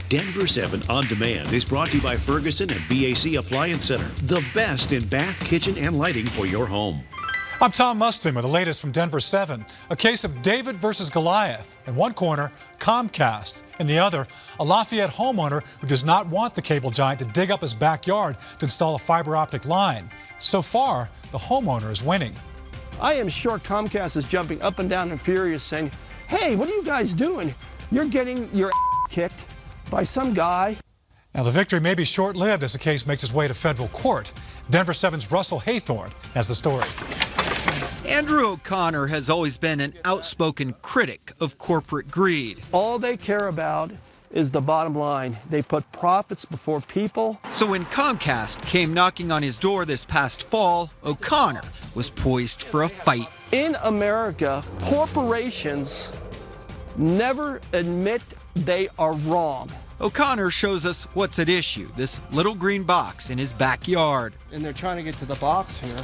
Denver 7 On Demand is brought to you by Ferguson and BAC Appliance Center, the best in bath, kitchen, and lighting for your home. I'm Tom Mustin with the latest from Denver 7. A case of David versus Goliath. In one corner, Comcast. In the other, a Lafayette homeowner who does not want the cable giant to dig up his backyard to install a fiber optic line. So far, the homeowner is winning. I am sure Comcast is jumping up and down and furious saying, hey, what are you guys doing? You're getting your kicked by some guy. Now, the victory may be short-lived as the case makes its way to federal court. Denver 7's Russell Haythorne has the story. Andrew O'Connor has always been an outspoken critic of corporate greed. All they care about is the bottom line. They put profits before people. So when Comcast came knocking on his door this past fall, O'Connor was poised for a fight. In America, corporations never admit they are wrong. O'Connor shows us what's at issue, this little green box in his backyard. And they're trying to get to the box here.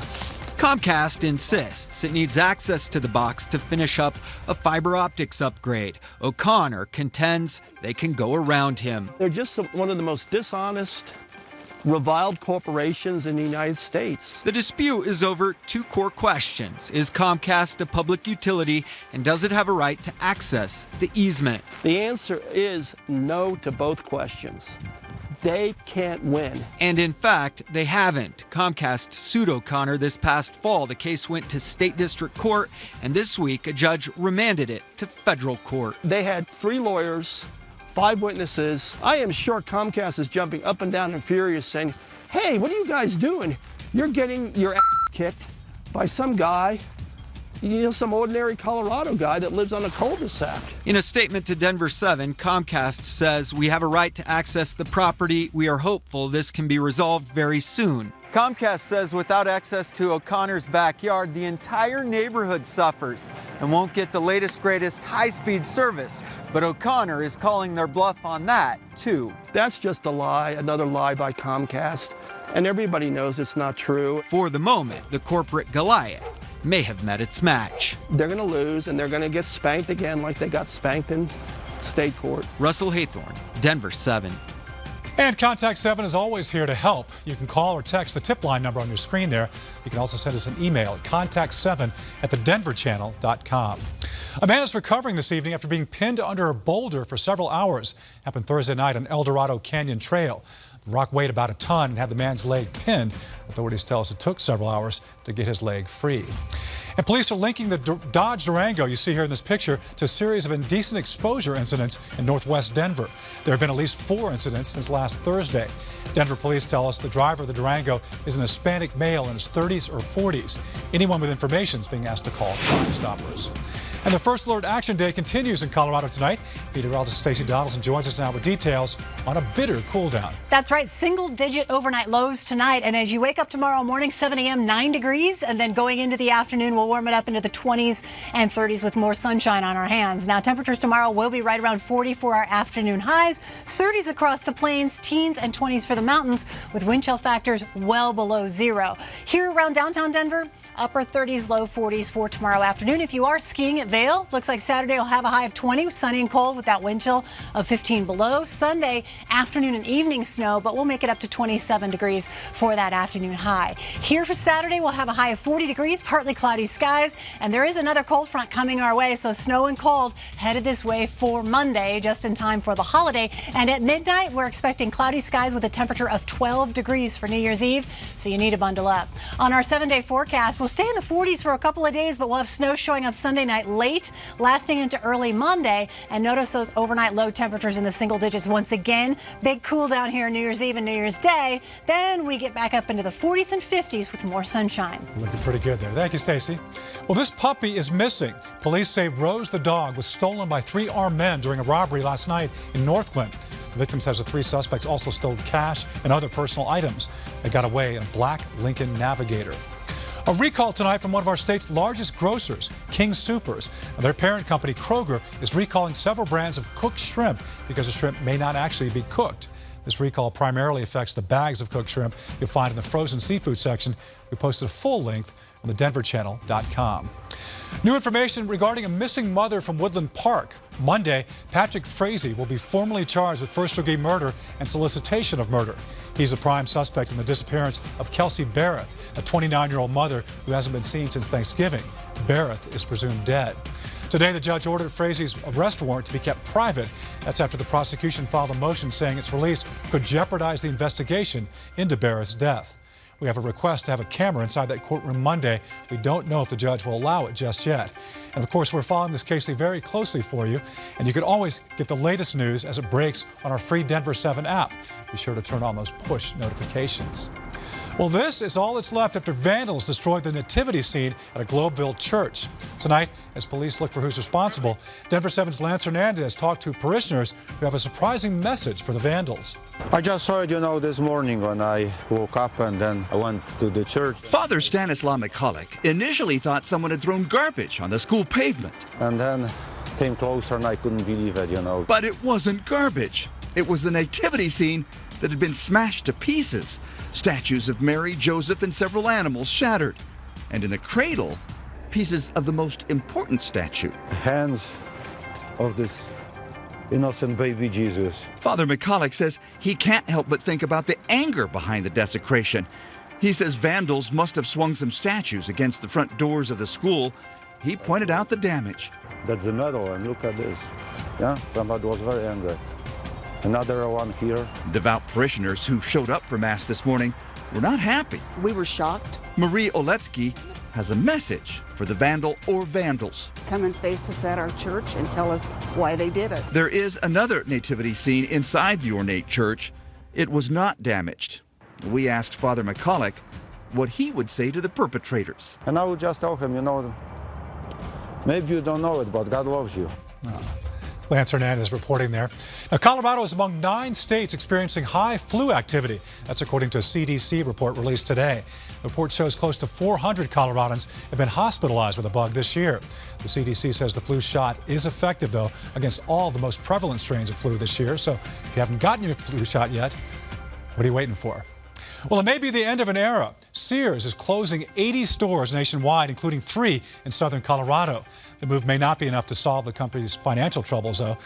Comcast insists it needs access to the box to finish up a fiber optics upgrade. O'Connor contends they can go around him. They're just one of the most dishonest, reviled corporations in the United States. The dispute is over two core questions. Is Comcast a public utility, and does it have a right to access the easement? The answer is no to both questions. They can't win. And in fact, they haven't. Comcast sued O'Connor this past fall. The case went to state district court, and this week a judge remanded it to federal court. They had 3 lawyers, 5 witnesses. I am sure Comcast is jumping up and down and furious saying, hey, what are you guys doing? You're getting your kicked by some guy, some ordinary Colorado guy that lives on a cul-de-sac. In a statement to Denver 7, Comcast says, we have a right to access the property. We are hopeful this can be resolved very soon. Comcast says without access to O'Connor's backyard, the entire neighborhood suffers and won't get the latest, greatest high-speed service. But O'Connor is calling their bluff on that, too. That's just a lie, another lie by Comcast, and everybody knows it's not true. For the moment, the corporate Goliath may have met its match. They're going to lose, and they're going to get spanked again like they got spanked in state court. Russell Haythorne, Denver 7. And Contact 7 is always here to help. You can call or text the tip line number on your screen there. You can also send us an email at contact7@thedenverchannel.com. A man is recovering this evening after being pinned under a boulder for several hours. Happened Thursday night on El Dorado Canyon Trail. The rock weighed about a ton and had the man's leg pinned. Authorities tell us it took several hours to get his leg free. And police are linking the Dodge Durango you see here in this picture to a series of indecent exposure incidents in northwest Denver. There have been at least 4 incidents since last Thursday. Denver police tell us the driver of the Durango is an Hispanic male in his 30s or 40s. Anyone with information is being asked to call Crime Stoppers. And the First Alert Action Day continues in Colorado tonight. Meteorologist Stacey Donaldson joins us now with details on a bitter cool down. That's right, single-digit overnight lows tonight. And as you wake up tomorrow morning, 7 a.m., 9 degrees. And then going into the afternoon, we'll warm it up into the 20s and 30s with more sunshine on our hands. Now, temperatures tomorrow will be right around 40 for our afternoon highs, 30s across the plains, teens and 20s for the mountains, with wind chill factors well below 0. Here around downtown Denver, upper 30s, low 40s for tomorrow afternoon. If you are skiing at Vail, looks like Saturday will have a high of 20, sunny and cold with that wind chill of 15 below. Sunday, afternoon and evening snow, but we'll make it up to 27 degrees for that afternoon high. Here for Saturday, we'll have a high of 40 degrees, partly cloudy skies, and there is another cold front coming our way, so snow and cold headed this way for Monday, just in time for the holiday. And at midnight, we're expecting cloudy skies with a temperature of 12 degrees for New Year's Eve, so you need to bundle up. On our 7-day forecast, we'll stay in the 40s for a couple of days, but we'll have snow showing up Sunday night late, lasting into early Monday. And notice those overnight low temperatures in the single digits once again. Big cool down here New Year's Eve and New Year's Day. Then we get back up into the 40s and 50s with more sunshine. Looking pretty good there. Thank you, Stacey. Well, this puppy is missing. Police say Rose the dog was stolen by 3 armed men during a robbery last night in Northland. The victim says the 3 suspects also stole cash and other personal items. They got away in a black Lincoln Navigator. A recall tonight from one of our state's largest grocers, King Supers. Their parent company, Kroger, is recalling several brands of cooked shrimp because the shrimp may not actually be cooked. This recall primarily affects the bags of cooked shrimp you'll find in the frozen seafood section. We posted a full length on thedenverchannel.com. New information regarding a missing mother from Woodland Park. Monday, Patrick Frazee will be formally charged with first-degree murder and solicitation of murder. He's a prime suspect in the disappearance of Kelsey Barrett, a 29-year-old mother who hasn't been seen since Thanksgiving. Barrett is presumed dead. Today, the judge ordered Frazee's arrest warrant to be kept private. That's after the prosecution filed a motion saying its release could jeopardize the investigation into Barrett's death. We have a request to have a camera inside that courtroom Monday. We don't know if the judge will allow it just yet. And of course, we're following this case very closely for you. And you can always get the latest news as it breaks on our free Denver 7 app. Be sure to turn on those push notifications. Well, this is all that's left after vandals destroyed the nativity scene at a Globeville church. Tonight, as police look for who's responsible, Denver 7's Lance Hernandez talked to parishioners who have a surprising message for the vandals. I just heard, this morning when I woke up and then I went to the church. Father Stanislaw McCulloch initially thought someone had thrown garbage on the school pavement. And then came closer and I couldn't believe it, But it wasn't garbage. It was the nativity scene that had been smashed to pieces. Statues of Mary, Joseph, and several animals shattered. And in the cradle, pieces of the most important statue. The hands of this innocent baby Jesus. Father McCulloch says he can't help but think about the anger behind the desecration. He says vandals must have swung some statues against the front doors of the school. He pointed out the damage. That's the medal, and look at this. Yeah, somebody was very angry. Another one here. Devout parishioners who showed up for Mass this morning were not happy. We were shocked. Marie Oletsky has a message for the vandal or vandals. Come and face us at our church and tell us why they did it. There is another nativity scene inside the ornate church. It was not damaged. We asked Father McCulloch what he would say to the perpetrators. And I would just tell him, maybe you don't know it, but God loves you. Lance Hernandez reporting there. Now, Colorado is among 9 states experiencing high flu activity. That's according to a CDC report released today. The report shows close to 400 Coloradans have been hospitalized with the bug this year. The CDC says the flu shot is effective, though, against all the most prevalent strains of flu this year. So if you haven't gotten your flu shot yet, what are you waiting for? Well, it may be the end of an era. Sears is closing 80 stores nationwide, including 3 in southern Colorado. The move may not be enough to solve the company's financial troubles, though.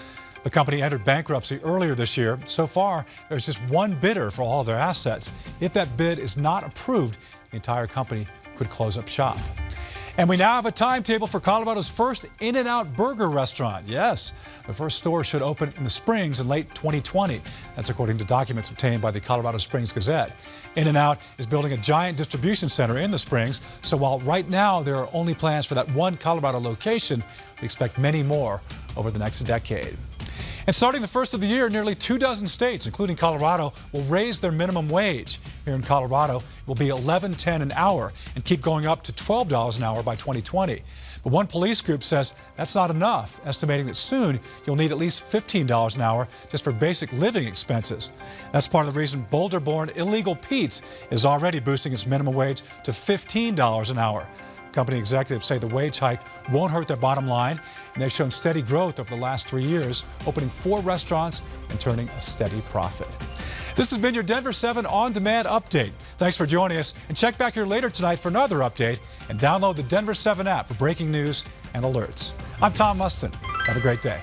The company entered bankruptcy earlier this year. So far, there's just one bidder for all of their assets. If that bid is not approved, the entire company could close up shop. And we now have a timetable for Colorado's first In-N-Out burger restaurant. Yes, the first store should open in the Springs in late 2020. That's according to documents obtained by the Colorado Springs Gazette. In-N-Out is building a giant distribution center in the Springs. So while right now there are only plans for that one Colorado location, we expect many more over the next decade. And starting the first of the year, nearly 24 states, including Colorado, will raise their minimum wage. Here in Colorado, it will be $11.10 an hour and keep going up to $12 an hour by 2020. But one police group says that's not enough, estimating that soon you'll need at least $15 an hour just for basic living expenses. That's part of the reason Boulder-born Illegal Pete's is already boosting its minimum wage to $15 an hour. Company executives say the wage hike won't hurt their bottom line, and they've shown steady growth over the last 3 years, opening 4 restaurants and turning a steady profit. This has been your Denver 7 On-Demand Update. Thanks for joining us, and check back here later tonight for another update, and download the Denver 7 app for breaking news and alerts. I'm Tom Mustin. Have a great day.